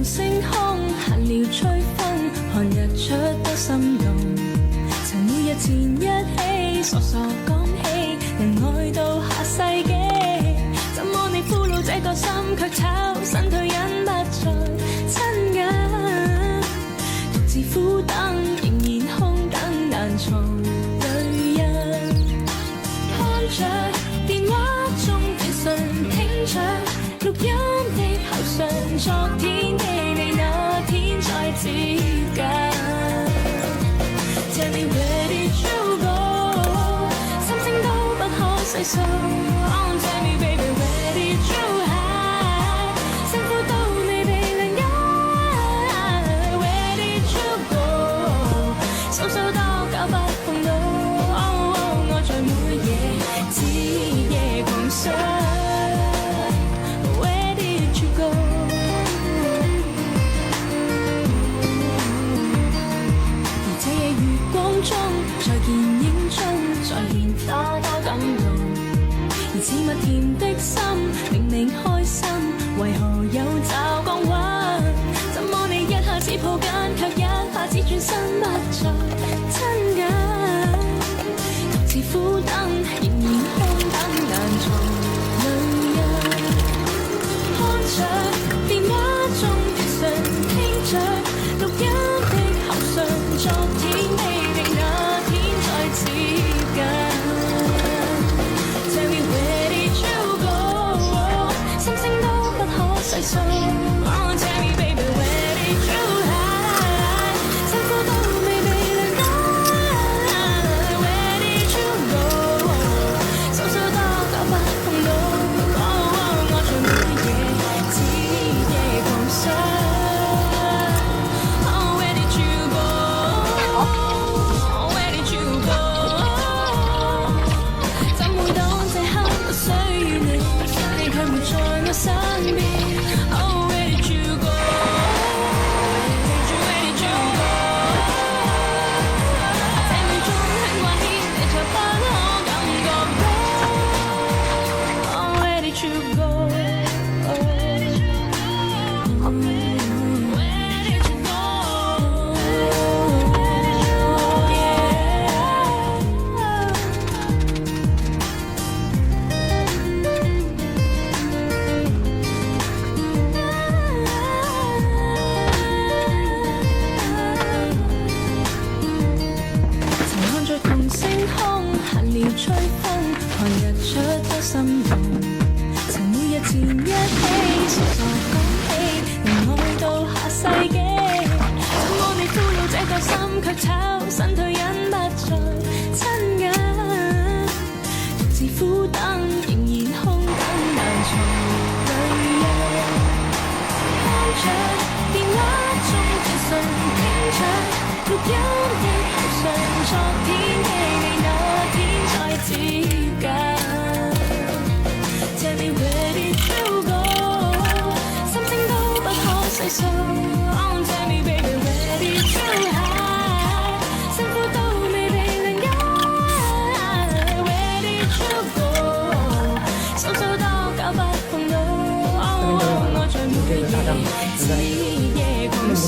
星空閒聊吹風，看日出多心動。曾每日前一起傻傻講起，能愛到下世紀。怎麼你俘虜這個心，卻炒身退隱不再親近。獨自苦等，仍然空等難藏淚印。看着電話中短信，聽着錄音的口訊，昨天的你那天再接近。Tell me where did you go？ 心聲都不可細數。Oh, tell me baby where did you hide？ 辛苦都未被諒解。Where did you go？ 數數多久不碰到。Oh, 我在每夜徹夜狂想。在電影中再現多多感動，而似蜜甜的心明明開心，為何有驟降溫？怎麼你一下子抱緊，卻一下子轉身不再親近？獨自苦等，仍然空等難藏淚印。看着電話中短信，聽着錄音的口訊，昨天的你那接近。Tell me where did you go？ 心聲都不可細數。Oh, tell me baby where did you hide？ 辛苦都未被諒解。Where did you go？ 數數多久不碰到。Oh, 我在每夜徹夜狂想。身邊 Oh where did you go？ Where did you go？ 這秒鐘很掛牽，你卻不可感覺。Oh where did you go？ Where did you go？ 吹風，看日出多心動。曾每日前一起傻傻講起，能愛到下世紀。怎麼你俘虜這個心，卻炒身退隱不再親近？獨自苦等，仍然空等難藏淚印。看着電話中短信，聽着錄音的口訊，昨天的你那天再接近。Tell me where did you go？ 心聲都不可細數。Oh, tell me baby where did you hide？ 辛苦都未被諒解。Where did you go？ 數數多久不碰到。Oh, 我在每夜徹夜狂想。